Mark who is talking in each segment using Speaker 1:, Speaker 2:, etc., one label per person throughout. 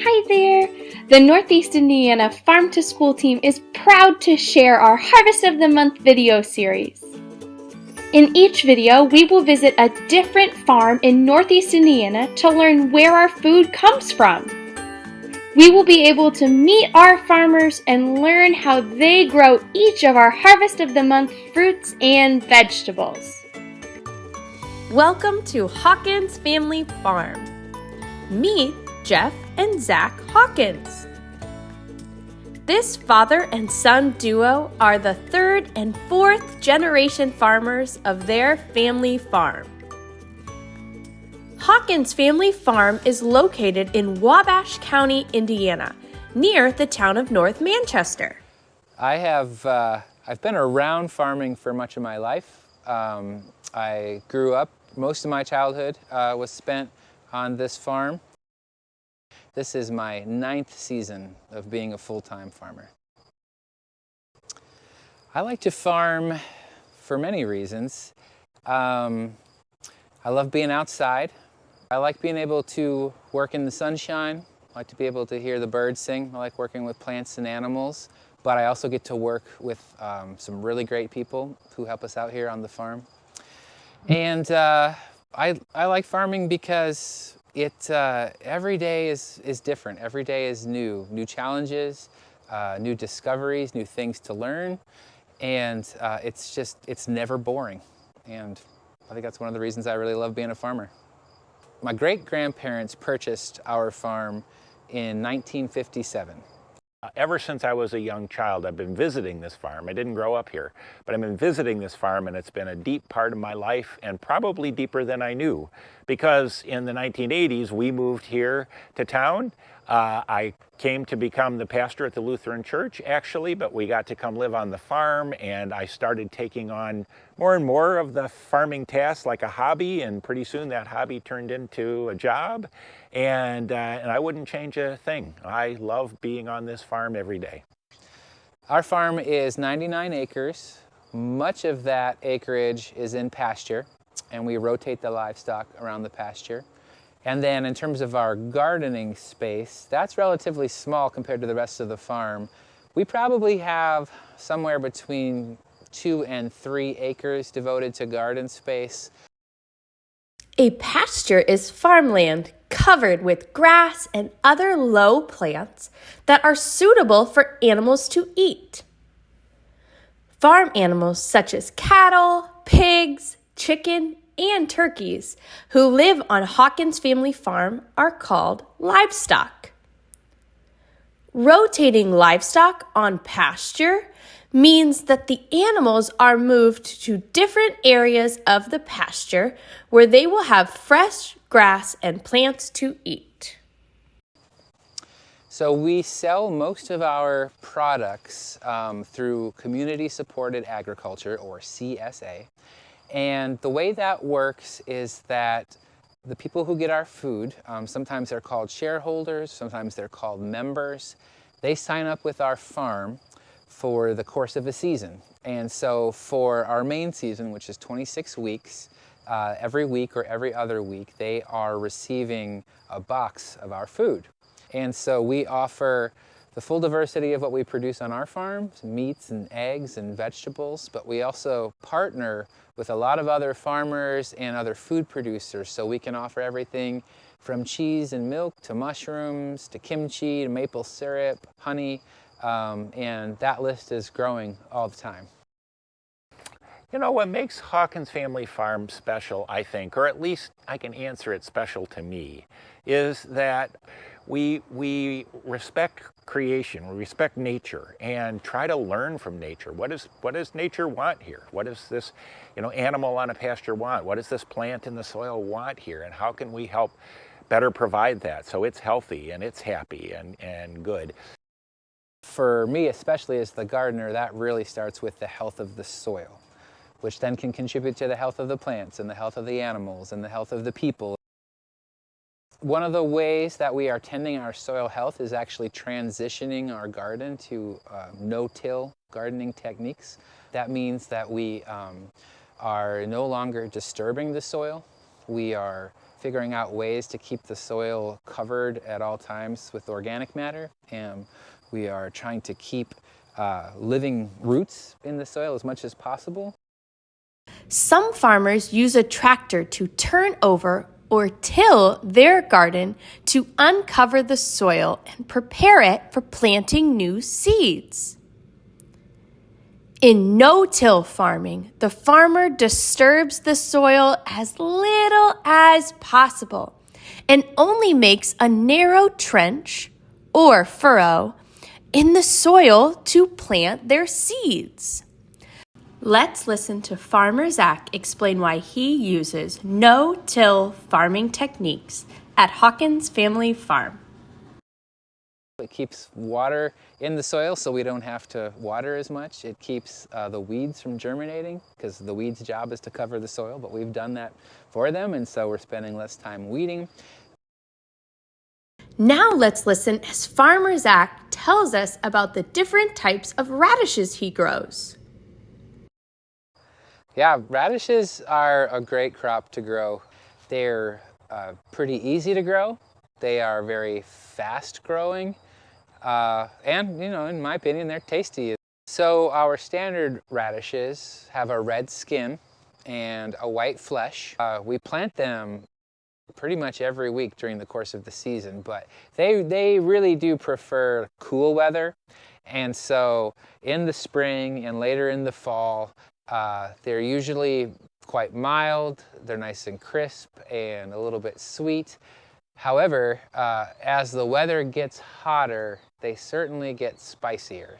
Speaker 1: Hi there! The Northeast Indiana Farm to School team is proud to share our Harvest of the Month video series. In each video, we will visit a different farm in Northeast Indiana to learn where our food comes from. We will be able to meet our farmers and learn how they grow each of our Harvest of the Month fruits and vegetables. Welcome to Hawkins Family Farm. Meet Jeff and Zach Hawkins. This father and son duo are the third and fourth generation farmers of their family farm. Hawkins Family Farm is located in Wabash County, Indiana, near the town of North Manchester.
Speaker 2: I've been around farming for much of my life. I grew up, most of my childhood was spent on this farm. This is my 9th season of being a full-time farmer. I like to farm for many reasons. I love being outside. I like being able to work in the sunshine. I like to be able to hear the birds sing. I like working with plants and animals. But I also get to work with some really great people who help us out here on the farm. And I like farming because every day is different. Every day is new challenges, new discoveries, new things to learn, and it's never boring. And I think that's one of the reasons I really love being a farmer. My great-grandparents purchased our farm in 1957.
Speaker 3: Ever since I was a young child, I've been visiting this farm. I didn't grow up here, but I've been visiting this farm, and it's been a deep part of my life, and probably deeper than I knew, because in the 1980s, we moved here to town. I came to become the pastor at the Lutheran Church, actually, but we got to come live on the farm, and I started taking on more and more of the farming tasks like a hobby, and pretty soon that hobby turned into a job, and I wouldn't change a thing. I love being on this farm every day.
Speaker 2: Our farm is 99 acres. Much of that acreage is in pasture, and we rotate the livestock around the pasture. And then in terms of our gardening space, that's relatively small compared to the rest of the farm. We probably have somewhere between 2 and 3 acres devoted to garden space.
Speaker 1: A pasture is farmland covered with grass and other low plants that are suitable for animals to eat. Farm animals such as cattle, pigs, chicken, and turkeys who live on Hawkins Family Farm are called livestock. Rotating livestock on pasture means that the animals are moved to different areas of the pasture where they will have fresh grass and plants to eat.
Speaker 2: So we sell most of our products through community-supported agriculture, or CSA. And the way that works is that the people who get our food, sometimes they're called shareholders, sometimes they're called members, they sign up with our farm for the course of a season. And so for our main season, which is 26 weeks, every week or every other week, they are receiving a box of our food. And so we offer the full diversity of what we produce on our farm, meats and eggs and vegetables, but we also partner with a lot of other farmers and other food producers, so we can offer everything from cheese and milk to mushrooms to kimchi to maple syrup, honey, and that list is growing all the time.
Speaker 3: You know, what makes Hawkins Family Farm special, I think, or at least I can answer it special to me, is that we respect creation, we respect nature, and try to learn from nature. What does nature want here? What does this, animal on a pasture want? What does this plant in the soil want here? And how can we help better provide that so it's healthy and it's happy and good?
Speaker 2: For me, especially as the gardener, that really starts with the health of the soil, which then can contribute to the health of the plants and the health of the animals and the health of the people. One of the ways that we are tending our soil health is actually transitioning our garden to no-till gardening techniques. That means that we are no longer disturbing the soil. We are figuring out ways to keep the soil covered at all times with organic matter. And we are trying to keep living roots in the soil as much as possible.
Speaker 1: Some farmers use a tractor to turn over or till their garden to uncover the soil and prepare it for planting new seeds. In no-till farming, the farmer disturbs the soil as little as possible and only makes a narrow trench or furrow in the soil to plant their seeds. Let's listen to Farmer Zach explain why he uses no-till farming techniques at Hawkins Family Farm.
Speaker 2: It keeps water in the soil so we don't have to water as much. It keeps the weeds from germinating because the weeds' job is to cover the soil, but we've done that for them, and so we're spending less time weeding.
Speaker 1: Now let's listen as Farmer Zach tells us about the different types of radishes he grows.
Speaker 2: Yeah, radishes are a great crop to grow. They're pretty easy to grow. They are very fast growing. And, in my opinion, they're tasty. So our standard radishes have a red skin and a white flesh. We plant them pretty much every week during the course of the season, but they really do prefer cool weather. And so in the spring and later in the fall, they're usually quite mild, they're nice and crisp and a little bit sweet. However, as the weather gets hotter, they certainly get spicier.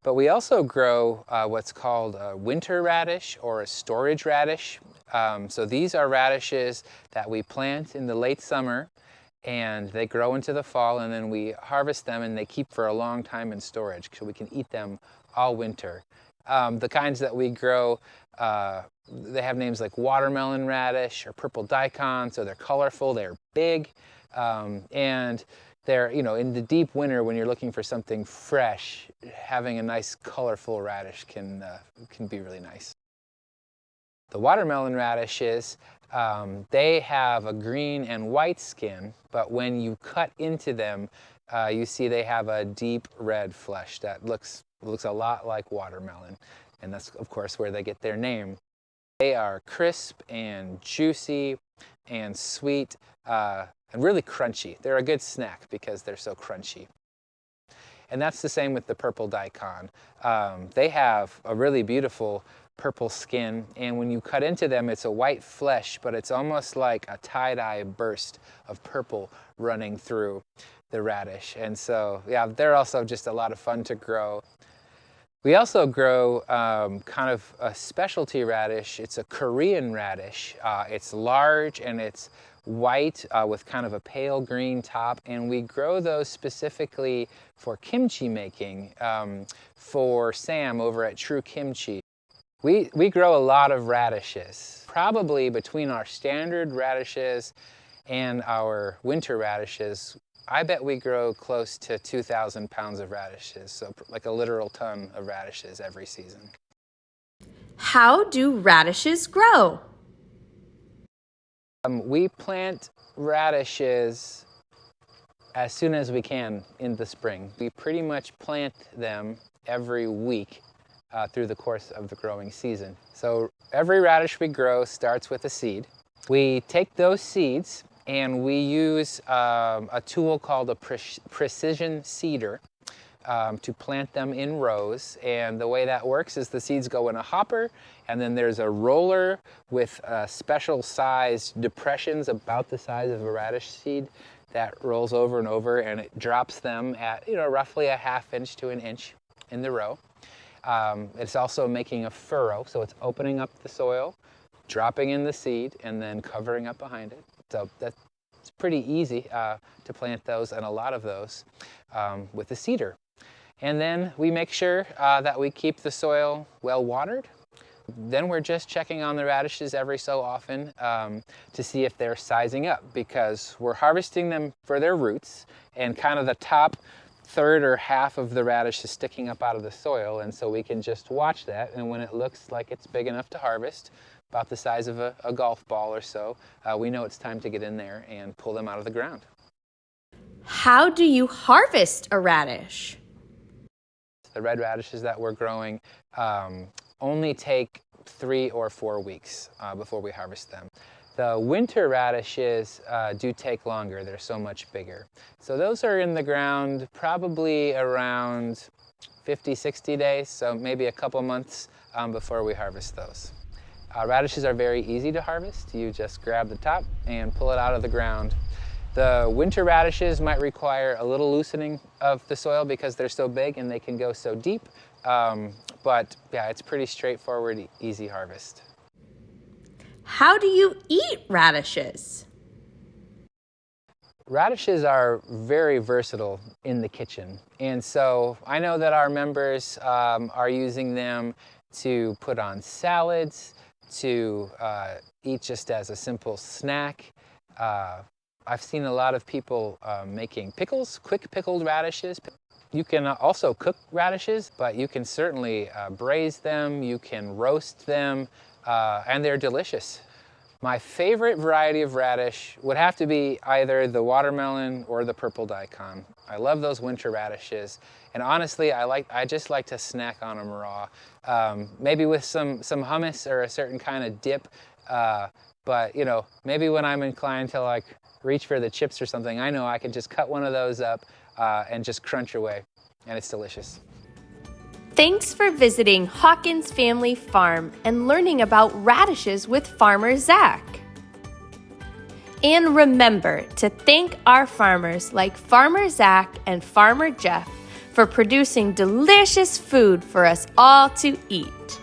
Speaker 2: But we also grow what's called a winter radish or a storage radish. So these are radishes that we plant in the late summer and they grow into the fall, and then we harvest them and they keep for a long time in storage so we can eat them all winter. The kinds that we grow, they have names like watermelon radish or purple daikon, so they're colorful, they're big, and they're, in the deep winter when you're looking for something fresh, having a nice colorful radish can be really nice. The watermelon radishes, they have a green and white skin, but when you cut into them, you see they have a deep red flesh that looks a lot like watermelon, and that's of course where they get their name. They are crisp and juicy and sweet and really crunchy. They're a good snack because they're so crunchy. And that's the same with the purple daikon. They have a really beautiful purple skin, and when you cut into them, it's a white flesh, but it's almost like a tie-dye burst of purple running through the radish. And so, yeah, they're also just a lot of fun to grow. We also grow kind of a specialty radish. It's a Korean radish. It's large and it's white with kind of a pale green top, and we grow those specifically for kimchi making for Sam over at True Kimchi. We grow a lot of radishes. Probably between our standard radishes and our winter radishes, I bet we grow close to 2,000 pounds of radishes, so like a literal ton of radishes every season.
Speaker 1: How do radishes grow?
Speaker 2: We plant radishes as soon as we can in the spring. We pretty much plant them every week through the course of the growing season. So every radish we grow starts with a seed. We take those seeds and we use a tool called a precision seeder to plant them in rows. And the way that works is the seeds go in a hopper, and then there's a roller with special sized depressions about the size of a radish seed that rolls over and over, and it drops them at roughly a ½ inch to an inch in the row. It's also making a furrow, so it's opening up the soil, dropping in the seed, and then covering up behind it. So that's pretty easy to plant those, and a lot of those, with a seeder. And then we make sure that we keep the soil well watered. Then we're just checking on the radishes every so often to see if they're sizing up, because we're harvesting them for their roots, and kind of the top third or half of the radish is sticking up out of the soil, and so we can just watch that, and when it looks like it's big enough to harvest, about the size of a golf ball or so, we know it's time to get in there and pull them out of the ground.
Speaker 1: How do you harvest a radish?
Speaker 2: The red radishes that we're growing only take 3 or 4 weeks before we harvest them. The winter radishes do take longer. They're so much bigger. So those are in the ground probably around 50, 60 days, so maybe a couple months before we harvest those. Radishes are very easy to harvest. You just grab the top and pull it out of the ground. The winter radishes might require a little loosening of the soil because they're so big and they can go so deep. But yeah, it's pretty straightforward, easy harvest.
Speaker 1: How do you eat radishes?
Speaker 2: Radishes are very versatile in the kitchen. And so I know that our members are using them to put on salads, to eat just as a simple snack. I've seen a lot of people making pickles, quick pickled radishes. You can also cook radishes, but you can certainly braise them, you can roast them, and they're delicious. My favorite variety of radish would have to be either the watermelon or the purple daikon. I love those winter radishes, and honestly, I just like to snack on them raw. Maybe with some hummus or a certain kind of dip, but you know, maybe when I'm inclined to like reach for the chips or something, I know I can just cut one of those up and just crunch away, and it's delicious.
Speaker 1: Thanks for visiting Hawkins Family Farm and learning about radishes with Farmer Zach. And remember to thank our farmers like Farmer Zach and Farmer Jeff for producing delicious food for us all to eat.